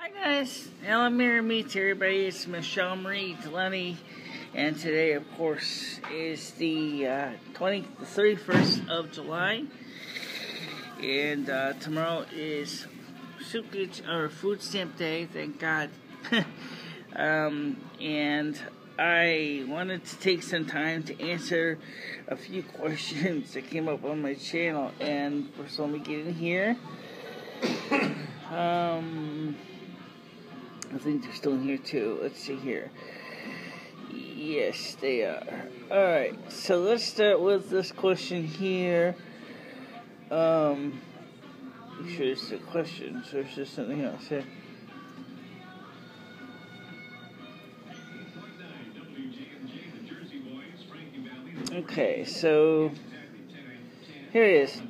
Hi guys, hello, Merry Meet to everybody. It's MicheleMarieDalene, and today, of course, is the 31st of July, and tomorrow is food stamp day. Thank God. And I wanted to take some time to answer a few questions that came up on my channel, and first let me get in here. I think they're still in here too. Let's see here. Yes, they are. Alright, so let's start with this question here. Make sure it's the question, so it's just something else here. Okay, so here it is.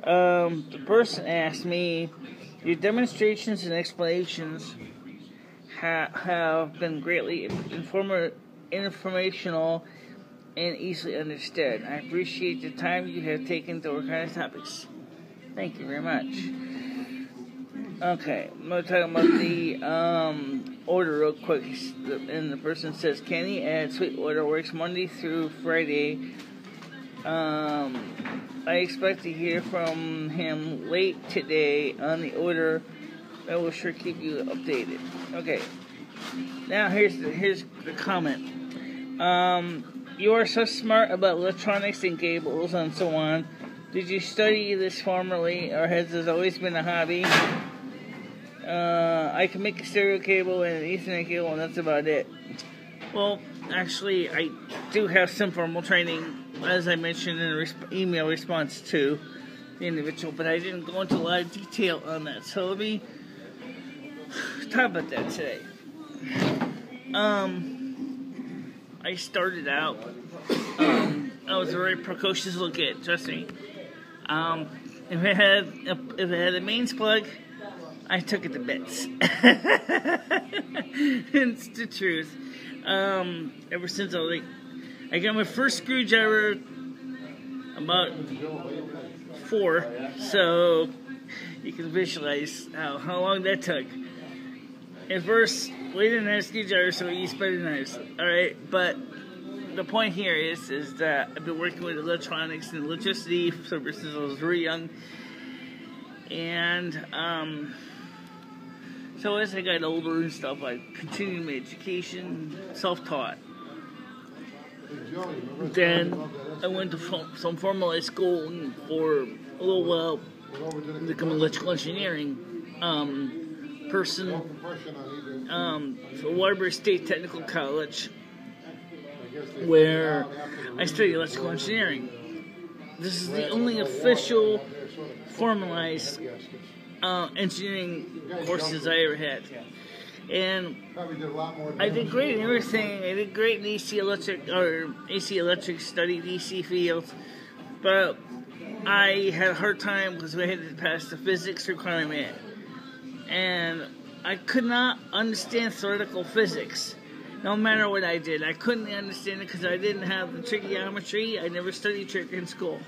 The person asked me, your demonstrations and explanations have been greatly informational and easily understood. I appreciate the time you have taken to work on these topics. Thank you very much. Okay, I'm going to talk about the order real quick. And the person says, Kenny at Sweetwater works Monday through Friday. I expect to hear from him late today on the order. I will sure keep you updated. Okay. Now here's the comment. You are so smart about electronics and cables and so on. Did you study this formerly, or has this always been a hobby? I can make a stereo cable and an Ethernet cable, and that's about it. Well, actually, I do have some formal training, as I mentioned in an email response to the individual, but I didn't go into a lot of detail on that. So let me talk about that today. I started out, I was a very precocious little kid, trust me. If it had a mains plug, I took it to bits. It's the truth. Ever since I got my first screwdriver about 4, so you can visualize how long that took. At first, we didn't have screwdrivers, so we used butter knives. Alright, but the point here is that I've been working with electronics and electricity ever since I was very young. And, so as I got older and stuff, I continued my education, self-taught. Then I went to some formalized school for a little while to become an electrical engineering person for Waterbury State Technical College, where I studied electrical engineering. This is the only official formalized engineering courses I ever had. And I did great in everything. I did great in AC electric, studied DC fields, but I had a hard time because we had to pass the physics requirement. And I could not understand theoretical physics, no matter what I did. I couldn't understand it because I didn't have the trigonometry. I never studied trig in school.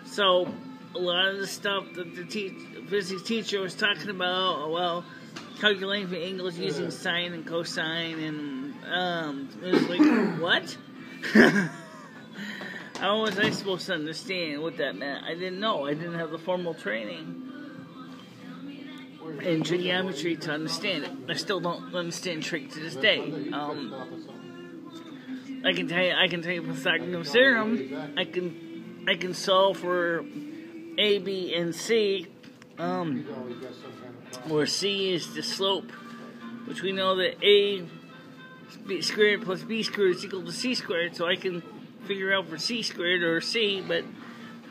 So a lot of the stuff that the physics teacher was talking about, well, calculating for angles using sine and cosine, and it was like, what? How was I supposed to understand what that meant? I didn't know. I didn't have the formal training in trigonometry to understand it. I still don't understand trig to this day. I can tell you Pythagorean's theorem. I can solve for A, B, and C, where C is the slope, which we know that A squared plus B squared is equal to C squared, so I can figure out for C squared or C, but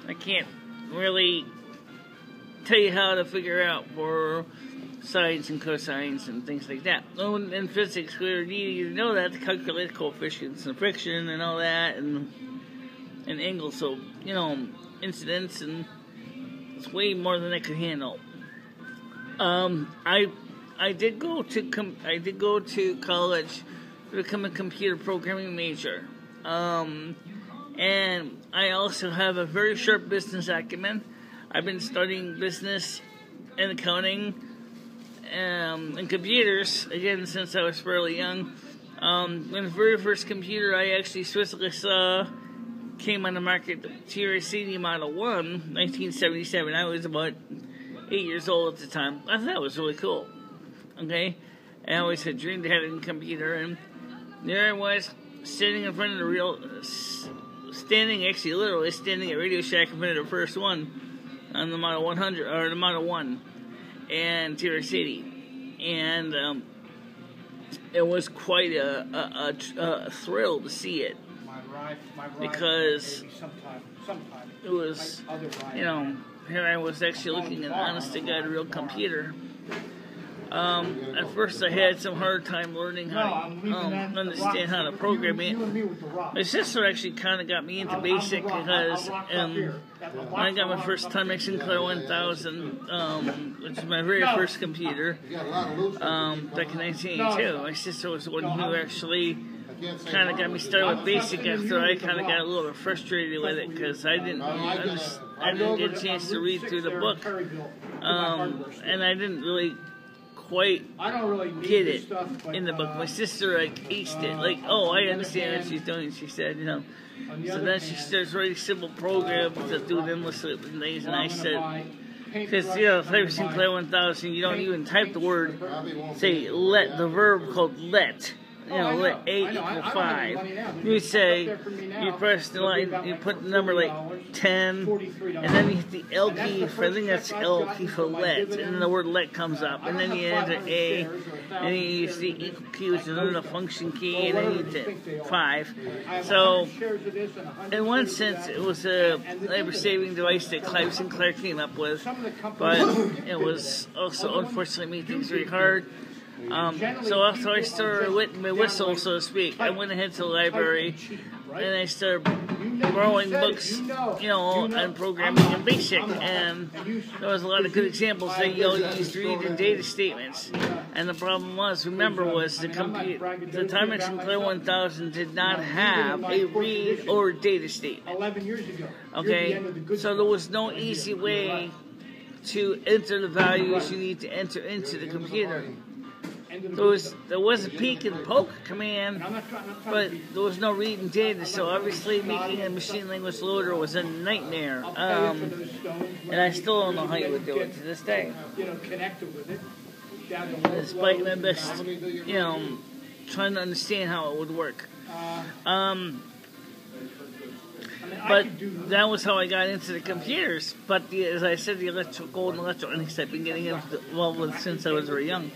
I can't really tell you how to figure out for sines and cosines and things like that. In physics, we need to know that to calculate coefficients and friction and all that, and angles, so, incidence, and it's way more than I could handle. I did go to college to become a computer programming major. And I also have a very sharp business acumen. I've been studying business and accounting in computers, again, since I was fairly young. When the very first computer I actually specifically saw came on the market, the TRCD Model 1, 1977. I was about 8 years old at the time. I thought it was really cool. Okay? I always had dreamed of having a computer, and there I was, standing in front of the literally standing at Radio Shack in front of the first one on the Model 100, or the Model 1, and TRCD. And it was quite a thrill to see it, because it was, here I was actually looking at an honest-to-God real computer. At first I had some hard time learning how to understand how to program it. My sister actually kind of got me into BASIC, because when I got my first Timex Sinclair 1000, which was my very first computer, back in 1982, my sister was the one who actually kind of got me started with BASIC after I kind of got a little bit frustrated with it, because I didn't get a chance to read through the book, and I didn't really quite get it in the book. My sister aced it, I understand what she's doing, she said, So then she starts writing simple programs that do endless things, and I said, because, Timex Sinclair 1000, you don't even type the word, say, let, the verb called let. Let A equal 5. You say, you press the line, you put the number 10, and then you hit the L key for, I think that's L key for let, and then the word let comes up, and then you enter A, and then you use the equal key, which is another function key, and then you hit 5. So, in one sense, it was a labor-saving device that Clive Sinclair came up with, but it was also, unfortunately, made things very hard. So after I started wetting my whistle, so to speak, I went ahead to the library and I started borrowing books, on programming in BASIC, and there was a lot of good examples that you all used read and data statements. And the problem was, the Timex Sinclair 1000 did not have a read or data statement. Okay, so there was no easy way to enter the values you need to enter into the computer. There was a peek and poke command, but there was no read and data, so obviously making a machine language loader was a nightmare. And I still don't know how you would do it to this day. Despite my best, trying to understand how it would work. But that was how I got into the computers. But as I said, the electrical and electronics I've been getting involved with since I was very young.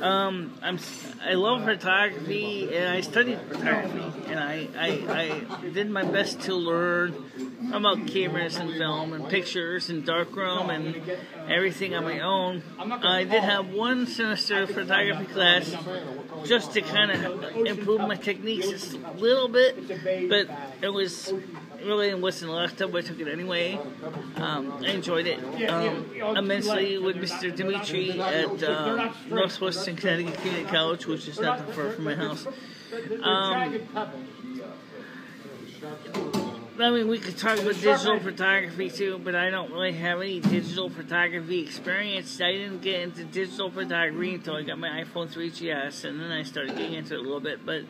I love photography, and I studied photography, and I did my best to learn about cameras and film and pictures and darkroom and everything on my own. I did have one semester of photography class just to kind of improve my techniques just a little bit, but it really wasn't a lot of time, but I took it anyway. I enjoyed it immensely with Mr. Dimitri at Northwestern Connecticut Community College, which is not that far from my house. We could talk about digital photography too, but I don't really have any digital photography experience. I didn't get into digital photography until I got my iPhone 3GS, and then I started getting into it a little bit, but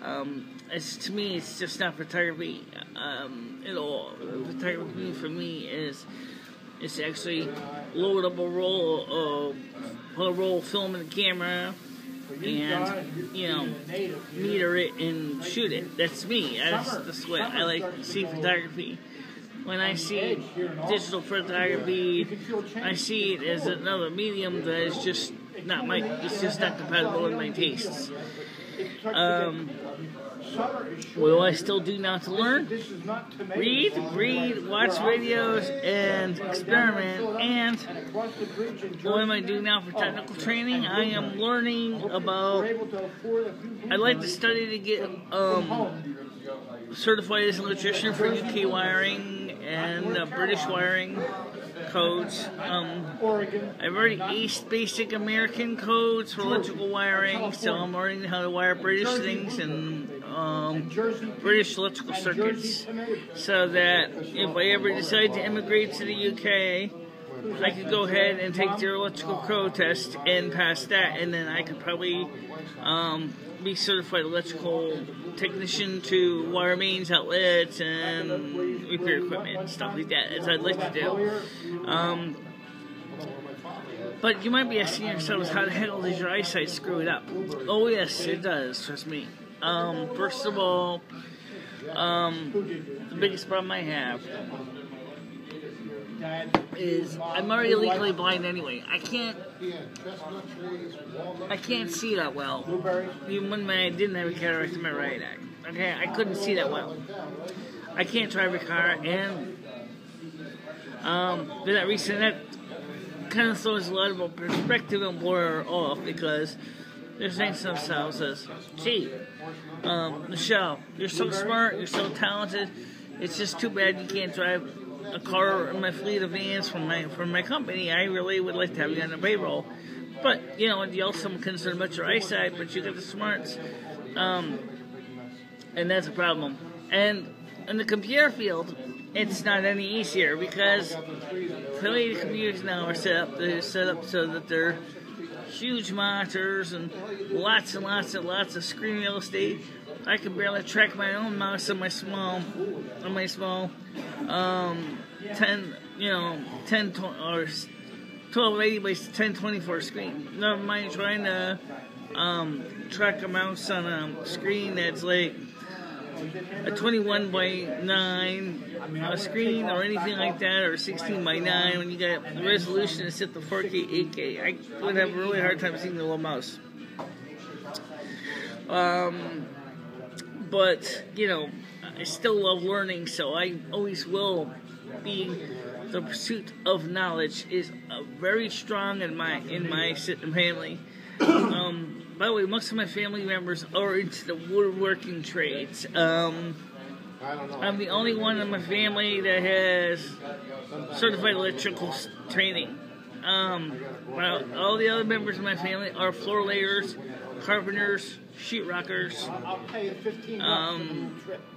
to me, it's just not photography at all. Photography for me is actually load up a roll, put a roll of film in the camera, and meter it and shoot it. That's me. That's what I like to see photography. When I see digital photography, I see it as another medium that is just not it's just not compatible with my tastes. What do I still do now to learn? Read, watch videos, and experiment. And what am I doing now for technical training? I am learning about, I'd like to study to get certified as an electrician for UK wiring and British wiring codes. I've already aced basic American codes for electrical wiring, so I'm learning how to wire British things and British electrical circuits, so that if I ever decide to immigrate to the UK, I could go ahead and take their electrical code test and pass that, and then I could probably be certified electrical technician to wire mains, outlets, and repair equipment and stuff like that, as I'd like to do. But you might be asking yourselves, how the hell does your eyesight screw it up? Oh yes, it does, trust me. First of all, the biggest problem I have is I'm already legally blind anyway. I can't see that well. Even when I didn't have a cataract in my right eye. Okay, I couldn't see that well. I can't drive a car, and for that reason, that kind of throws a lot of perspective and blur off, because they're saying to themselves as, gee, Michele, you're so smart, you're so talented, it's just too bad you can't drive a car in my fleet of vans from my company. I really would like to have you on the payroll. But, you know, you also concerned about your eyesight, but you got the smarts. And that's a problem. And in the computer field, it's not any easier, because the way the computers now are set up, they're set up so that they're huge monitors and lots and lots and lots of screen real estate. I can barely track my own mouse on my small 10 or 1280 by 1024 screen. Never mind trying to track a mouse on a screen that's like a 21 by 9 screen or anything like that, or 16 by 9 when you got the resolution is set to 4K, 8K. I would have a really hard time seeing the little mouse. But, you know, I still love learning, so I always will be. The pursuit of knowledge is very strong in my family. By the way, most of my family members are into the woodworking trades. I'm the only one in my family that has certified electrical training. All the other members of my family are floor layers, carpenters, sheetrockers,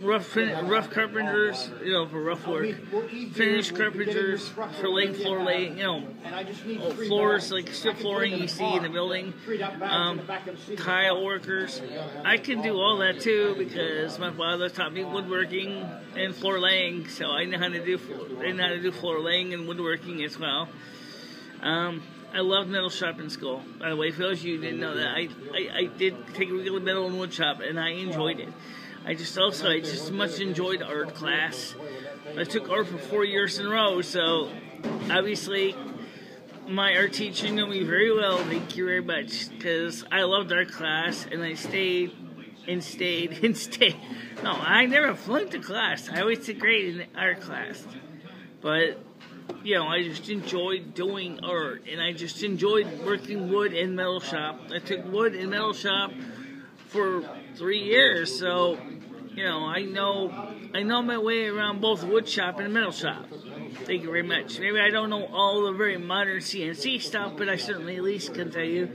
rough carpenters, you know, for rough work, finished carpenters for laying floor laying, you know, floors like strip flooring you see in the building, tile workers. I can do all that too, because my father taught me woodworking and floor laying, so I know how to do floor laying and woodworking as well. I loved metal shop in school. By the way, for those of you who didn't know that, I did take a regular metal and wood shop, and I enjoyed it. I just much enjoyed art class. I took art for 4 years in a row, so obviously my art teacher knew me very well. Thank you very much, because I loved art class, and I stayed. No, I never flunked a class. I always did great in art class, but you know, I just enjoyed doing art, and I just enjoyed working wood and metal shop. I took wood and metal shop for 3 years, so you know, I know my way around both wood shop and metal shop. Thank you very much. Maybe I don't know all the very modern CNC stuff, but I certainly at least can tell you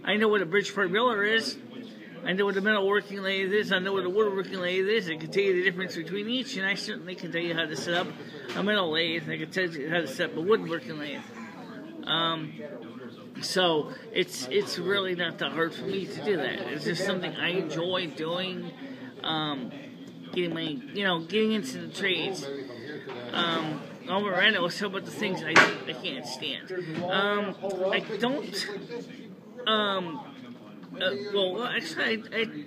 I know what a Bridgeport miller is. I know what a metal working lathe is. I know what a woodworking lathe is. I can tell you the difference between each, and I certainly can tell you how to set up a metal lathe. I can tell you how to set up a woodworking lathe. So it's really not that hard for me to do that. It's just something I enjoy doing. Getting into the trades. Over right, I was talking about the things I can't stand. I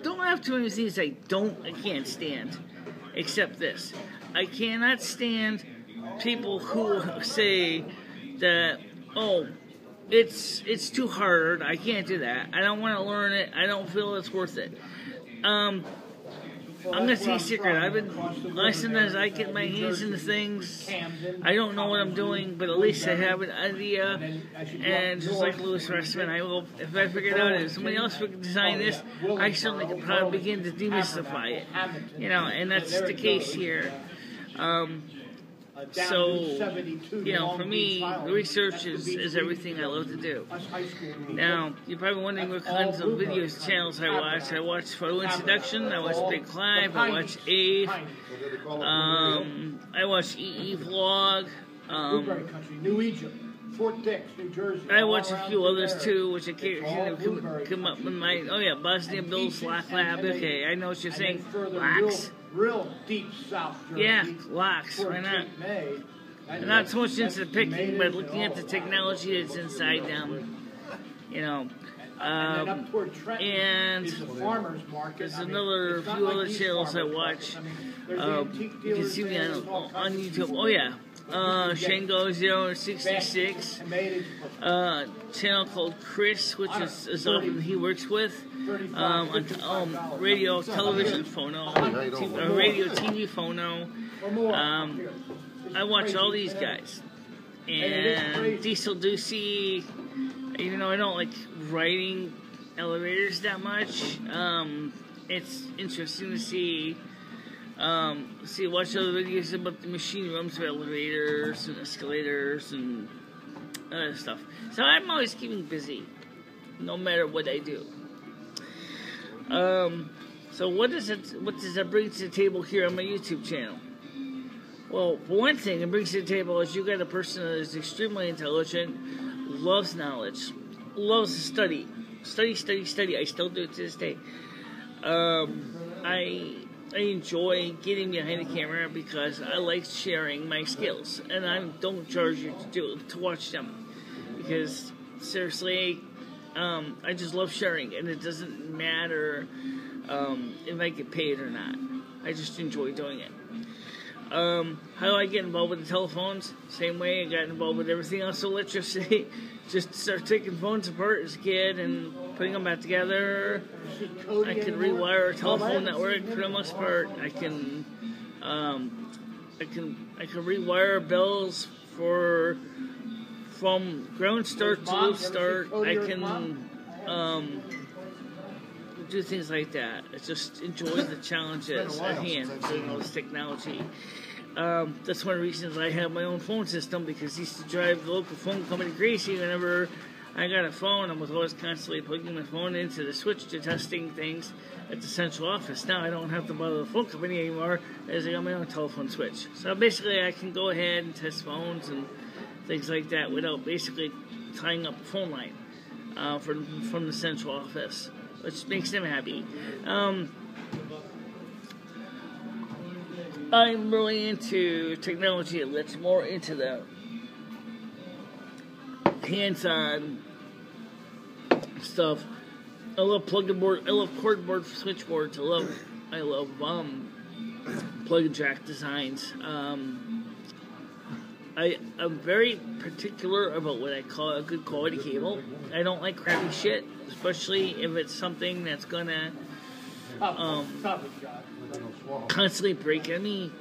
don't have too many things I can't stand, except this. I cannot stand people who say that, oh, it's too hard, I can't do that, I don't want to learn it, I don't feel it's worth it. I'm going to tell you a secret. Sometimes I get my hands into things. I don't know what I'm doing, but at least I have an idea. And just like Louis Ressman, I will, if I figure it out, if somebody else could design this, I certainly could probably begin to demystify it. You know, and that's the case here. So, you know, for me, research is everything I love to do. Now, you're probably wondering what kinds of videos channels I watch. I watch Photo Introduction, I watch Big Clive, I watch Ave, I watch EE Vlog, Fort Dix, New Jersey. I watch a few others too, which I can't come up with my. Oh yeah, Bosnian Bill, Slack Lab. Okay, I know what you're saying. Locks. Real deep south Jersey. Yeah, locks. Why not? I'm not so much into the picking, but looking at the technology that's inside them. You know. And there's another few other channels I watch. You can see me on YouTube. Oh yeah. Shango 066, channel called Chris, which is often he works with, radio, television, phono, radio, TV, phono. I watch all these guys, and Diesel Ducey. Even though I don't like riding elevators that much, it's interesting to watch other videos about the machine rooms of elevators and escalators and other stuff. So I'm always keeping busy, no matter what I do. So what does that bring to the table here on my YouTube channel? Well, for one thing, it brings to the table is you got a person that is extremely intelligent, loves knowledge, loves to study. Study. I still do it to this day. I enjoy getting behind the camera because I like sharing my skills, and I don't charge you to watch them because seriously, I just love sharing, and it doesn't matter if I get paid or not. I just enjoy doing it. How do I get involved with the telephones? Same way I got involved with everything else, electricity. Just start taking phones apart as a kid and putting them back together. I can rewire a telephone network for the most part. I can rewire bells from ground start to loop start. I can do things like that. I just enjoy the challenges at hand doing all this technology. That's one of the reasons I have my own phone system, because I used to drive the local phone company crazy. Whenever I got a phone, I was always constantly plugging my phone into the switch to testing things at the central office. Now I don't have to bother the phone company anymore, as I got my own telephone switch. So basically I can go ahead and test phones and things like that without basically tying up a phone line from the central office, which makes them happy. I'm really into technology that lets more into the hands-on stuff. I love plug-in board. I love cordboard switchboards. I love plug-and jack designs. I'm very particular about what I call a good quality cable. I don't like crappy shit, especially if it's something that's gonna constantly break at me.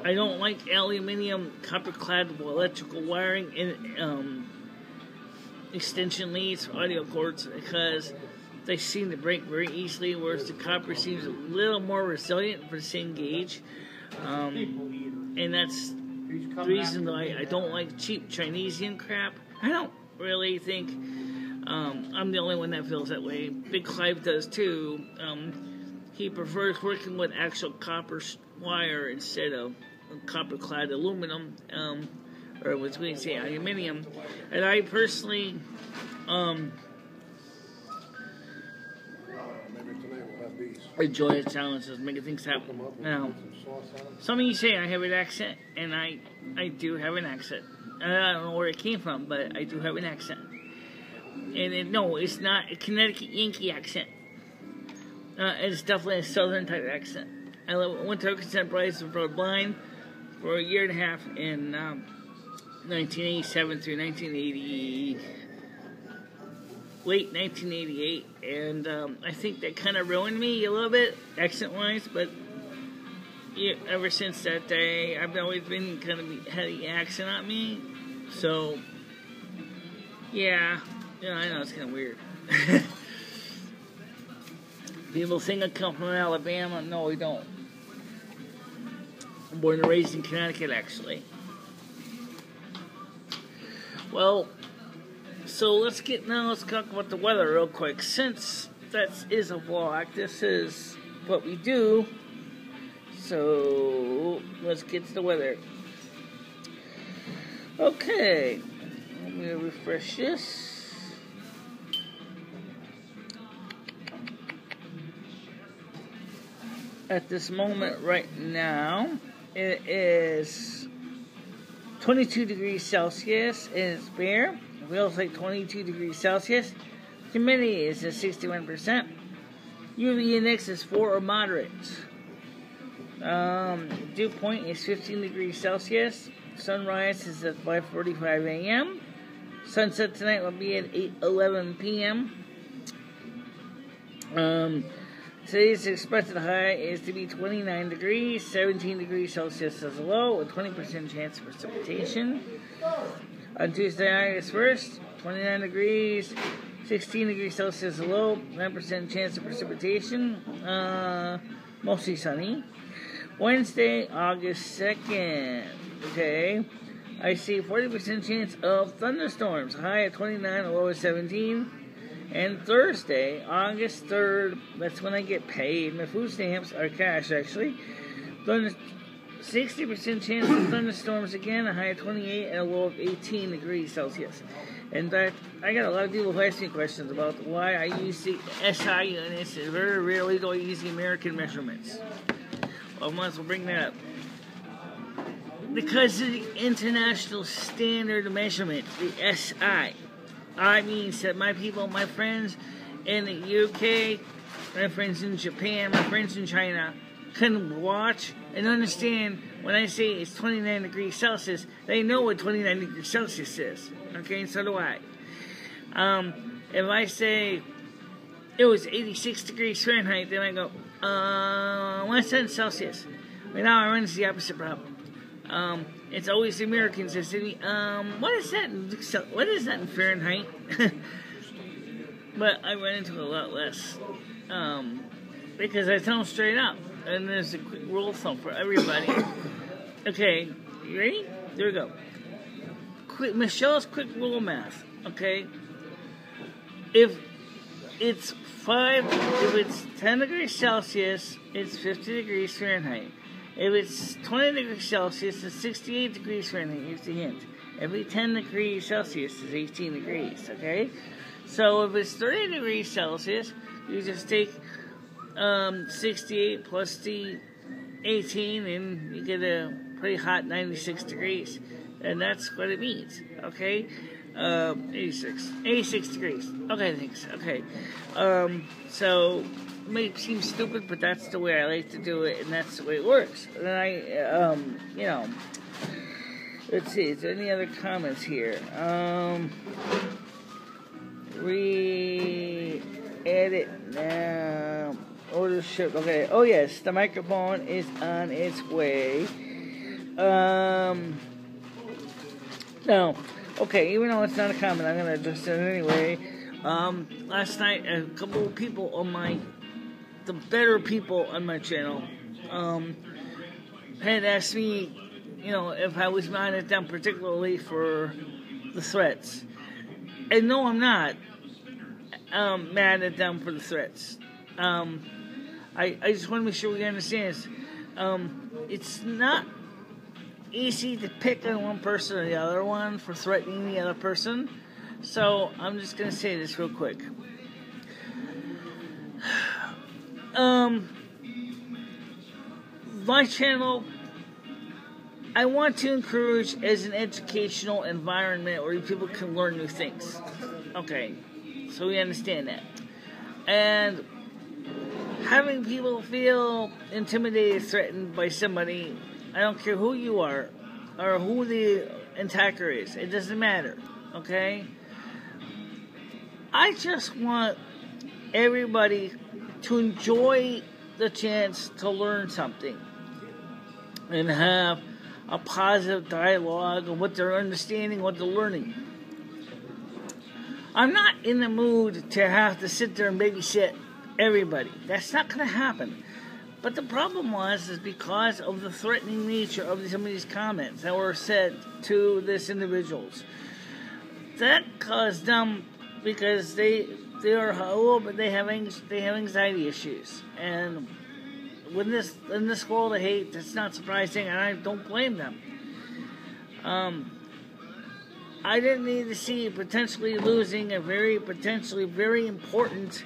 I don't like aluminum, copper-clad electrical wiring in extension leads, audio cords, because they seem to break very easily, whereas the copper seems a little more resilient for the same gauge. And that's the reason that I don't like cheap Chinesian crap. I don't really think I'm the only one that feels that way. Big Clive does too. He prefers working with actual copper wire instead of copper-clad aluminum, or what we say aluminium. And I personally, enjoy the challenges, making things happen. Now, some of you say I have an accent, and I do have an accent. And I don't know where it came from, but I do have an accent. And no, it's not a Connecticut Yankee accent. It's definitely a southern type accent. I went to Arkansas Bryce for blind for a year and a half in 1987 through 1980, late 1988, and I think that kind of ruined me a little bit, accent-wise, but ever since that day, I've always been kind of had an accent on me, so, yeah, I know it's kind of weird. People think I come from Alabama. No, we don't. I'm born and raised in Connecticut, actually. Well, so let's talk about the weather real quick. Since that is a vlog, this is what we do. So let's get to the weather. Okay. Let me refresh this. At this moment right now, it is 22 degrees Celsius and it's bare. It feels like 22 degrees Celsius. Humidity is at 61%. UV index is 4 or moderate. Dew point is 15 degrees Celsius. Sunrise is at 5:45 a.m. Sunset tonight will be at 8:11 p.m. Today's expected high is to be 29 degrees, 17 degrees Celsius as a low, with 20% chance of precipitation. On Tuesday, August 1st, 29 degrees, 16 degrees Celsius as a low, 9% chance of precipitation, mostly sunny. Wednesday, August 2nd, okay, I see 40% chance of thunderstorms, high at 29, a low at 17. And Thursday, August 3rd, that's when I get paid. My food stamps are cash, actually. 60% chance of thunderstorms again, a high of 28 and a low of 18 degrees Celsius. In fact, I got a lot of people who ask me questions about why I use the SI units and very rarely do I use the American measurements. Well, I might as well bring that up. Because of the international standard measurement, the SI. I means that my people, my friends in the UK, my friends in Japan, my friends in China, can watch and understand when I say it's 29 degrees Celsius, they know what 29 degrees Celsius is. Okay, and so do I. If I say it was 86 degrees Fahrenheit, then I go, what's that in Celsius? But now I run into the opposite problem. It's always the Americans that say to me, what is that in Fahrenheit? But I run into a lot less. Because I tell them straight up. And there's a quick rule of thumb for everybody. Okay, you ready? There we go. Michele's quick rule of math, okay? If it's 10 degrees Celsius, it's 50 degrees Fahrenheit. If it's 20 degrees Celsius, it's 68 degrees Fahrenheit. Here's the hint. Every 10 degrees Celsius is 18 degrees, okay? So if it's 30 degrees Celsius, you just take 68 plus the 18, and you get a pretty hot 96 degrees. And that's what it means, okay? 86 degrees. Okay, thanks. Okay. So it may seem stupid, but that's the way I like to do it, and that's the way it works. And I, let's see, is there any other comments here? Re-edit now. Order shipped. Okay. Oh, yes, the microphone is on its way. No. Okay, even though it's not a comment, I'm going to address it anyway. Last night, a couple of people on the better people on my channel, had asked me, if I was mad at them particularly for the threats. And no, I'm not mad at them for the threats. I just want to make sure we understand this. It's not easy to pick on one person or the other one for threatening the other person. So I'm just going to say this real quick. My channel, I want to encourage as an educational environment where people can learn new things. Okay, so we understand that. And having people feel intimidated, threatened by somebody, I don't care who you are or who the attacker is. It doesn't matter, okay? I just want everybody to enjoy the chance to learn something and have a positive dialogue of what they're understanding, what they're learning. I'm not in the mood to have to sit there and babysit everybody. That's not going to happen. But the problem is because of the threatening nature of some of these comments that were said to this individuals. That caused them, because they are a little bit, they have anxiety issues, and in this world of hate, that's not surprising, and I don't blame them. I didn't need to see potentially losing a potentially very important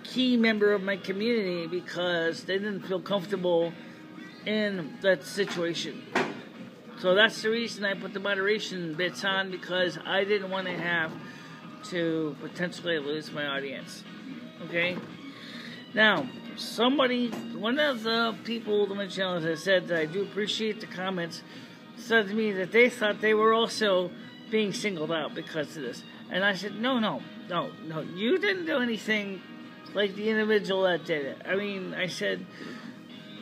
key member of my community because they didn't feel comfortable in that situation. So that's the reason I put the moderation bits on, because I didn't want to have to potentially lose my audience. Okay? Now, one of the people in my channel that said that I do appreciate the comments, said to me that they thought they were also being singled out because of this. And I said, no, you didn't do anything like the individual that did it. I mean, I said,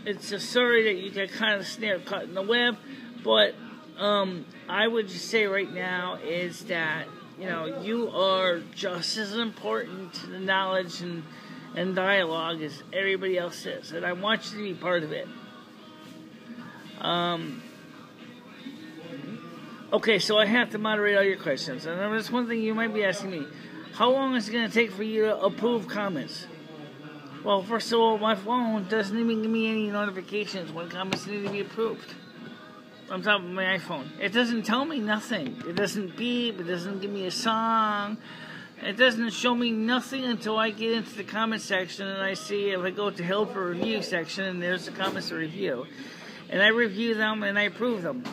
it's a sorry that you got kind of caught in the web, but I would just say right now is that, you are just as important to the knowledge and dialogue as everybody else is, and I want you to be part of it. Okay, so I have to moderate all your questions, and there's one thing you might be asking me. How long is it going to take for you to approve comments? Well, first of all, my phone doesn't even give me any notifications when comments need to be approved. On top of my iPhone. It doesn't tell me nothing. It doesn't beep. It doesn't give me a song. It doesn't show me nothing until I get into the comment section and I see, if I go to help or review section, and there's the comments to review. And I review them and I approve them.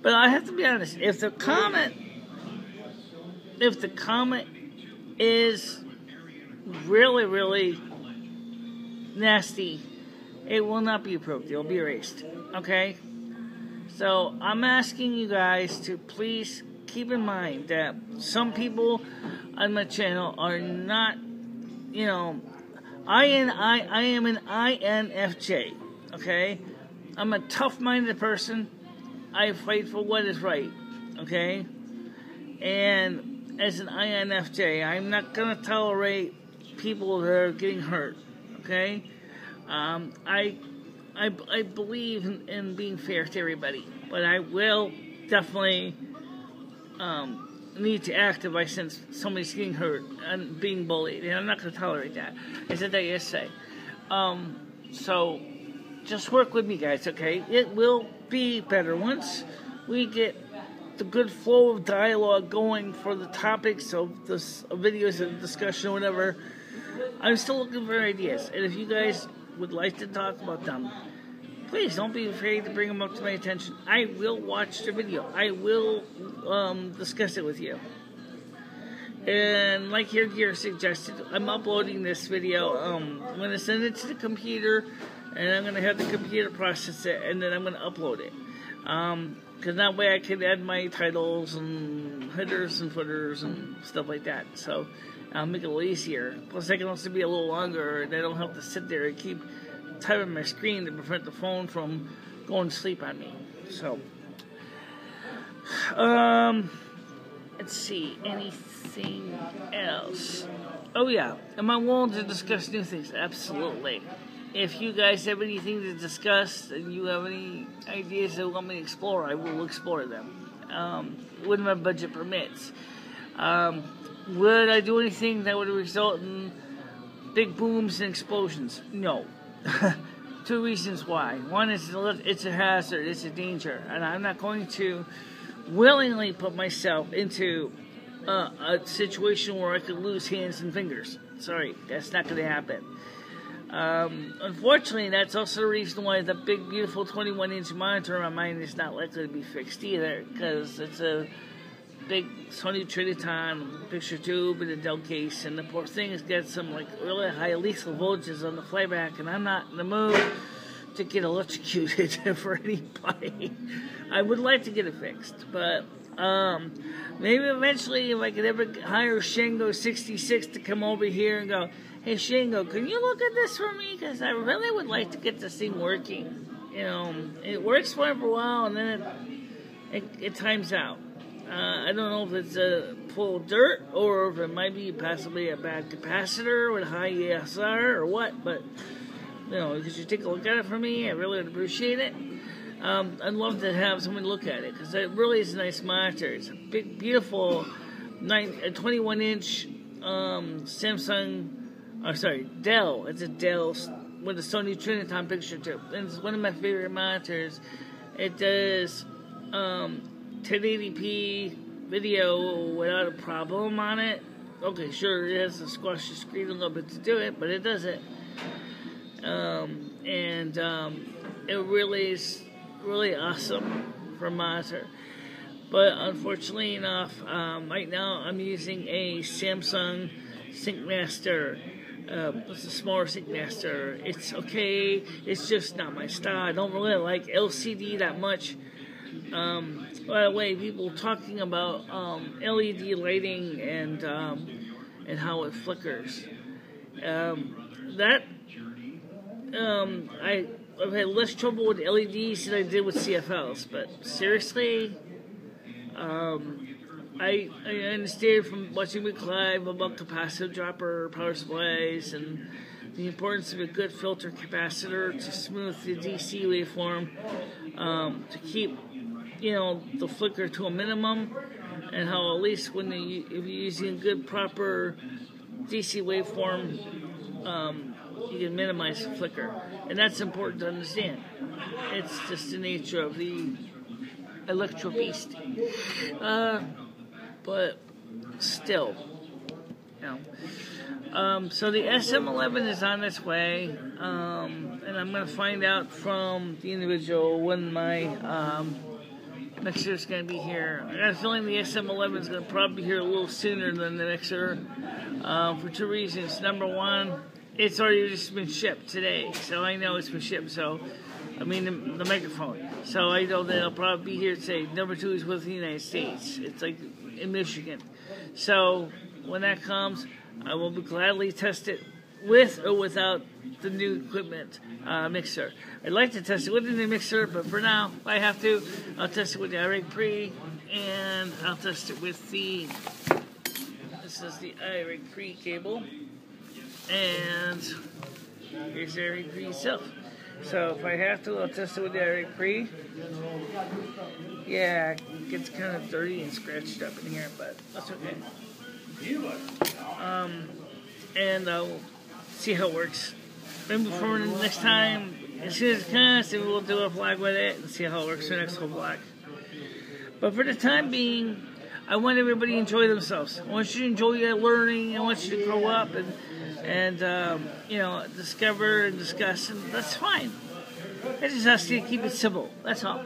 But I have to be honest, if the comment is really, really nasty, it will not be approved. It will be erased. Okay? So I'm asking you guys to please keep in mind that some people on my channel are not, I am an INFJ. Okay? I'm a tough-minded person. I fight for what is right. Okay? And as an INFJ, I'm not going to tolerate people that are getting hurt. Okay? I believe in being fair to everybody, but I will definitely need to act if I sense somebody's getting hurt and being bullied, and I'm not going to tolerate that. I said that yesterday. So just work with me, guys, okay? It will be better once we get the good flow of dialogue going for the topics of this videos and discussion or whatever. I'm still looking for ideas, and if you guys would like to talk about them, please don't be afraid to bring them up to my attention. I will watch the video. I will discuss it with you. And like your gear suggested, I'm uploading this video. I'm going to send it to the computer, and I'm going to have the computer process it, and then I'm going to upload it. Because that way I can add my titles and headers and footers and stuff like that. So I'll make it a little easier. Plus I can also be a little longer, and I don't have to sit there and keep typing my screen to prevent the phone from going to sleep on me. So, let's see, anything else? Oh yeah, am I willing to discuss new things? Absolutely. If you guys have anything to discuss and you have any ideas that you want me to explore, I will explore them. When my budget permits. Would I do anything that would result in big booms and explosions? No. Two reasons why. One is it's a hazard, it's a danger, and I'm not going to willingly put myself into a situation where I could lose hands and fingers. Sorry, that's not going to happen. Unfortunately, that's also the reason why the big, beautiful 21-inch monitor on mine is not likely to be fixed either, because it's a big Sony Triniton picture tube and a Dell case, and the poor thing has got some really high lethal voltages on the flyback, and I'm not in the mood to get electrocuted for anybody. I would like to get it fixed, but maybe eventually if I could ever hire Shango66 to come over here and go, hey Shango, can you look at this for me? Because I really would like to get this thing working. It works for a while and then it times out. I don't know if it's full of dirt or if it might be possibly a bad capacitor with high ESR or what, but could you take a look at it for me? I really would appreciate it. I'd love to have someone look at it because it really is a nice monitor. It's a big, beautiful 21-inch Dell. It's a Dell with a Sony Triniton picture tube. And it's one of my favorite monitors. It does 1080p video without a problem on it. Okay, sure, it has to squash the screen a little bit to do it, but it does it. It really is really awesome for monitor. But unfortunately enough, right now I'm using a Samsung SyncMaster. It's a smaller SyncMaster. It's okay. It's just not my style. I don't really like LCD that much. By the way, people talking about LED lighting and how it flickers. I've had less trouble with LEDs than I did with CFLs. But seriously, I understand from watching Michele about capacitive dropper power supplies and the importance of a good filter capacitor to smooth the DC waveform, to keep the flicker to a minimum, and how at least if you're using a good proper DC waveform, you can minimize the flicker, and that's important to understand. It's just the nature of the electro beast. But still, so the SM11 is on its way, and I'm going to find out from the individual when my mixer is going to be here. I got a feeling the SM11 is going to probably be here a little sooner than the mixer, for two reasons. Number one, it's already just been shipped today, so I know it's been shipped, so the microphone. So I know that it'll probably be here today. Number two is with the United States. It's like in Michigan. So when that comes, I will gladly test it with or without the new equipment mixer. I'd like to test it with the new mixer, but for now, if I have to, I'll test it with the iRig Pre, and I'll test it with this is the iRig Pre cable, and here's the iRig Pre itself. So if I have to, I'll test it with the iRig Pre. Yeah, it gets kind of dirty and scratched up in here, but that's okay. And I'll see how it works. Then before the next time, as soon as it comes, then we'll do a vlog with it and see how it works for the next whole vlog. But for the time being, I want everybody to enjoy themselves. I want you to enjoy your learning. I want you to grow up and discover and discuss, and that's fine. I just ask you to keep it simple. That's all.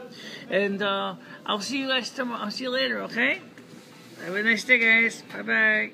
And I'll see you guys tomorrow. I'll see you later, okay? Have a nice day, guys. Bye-bye.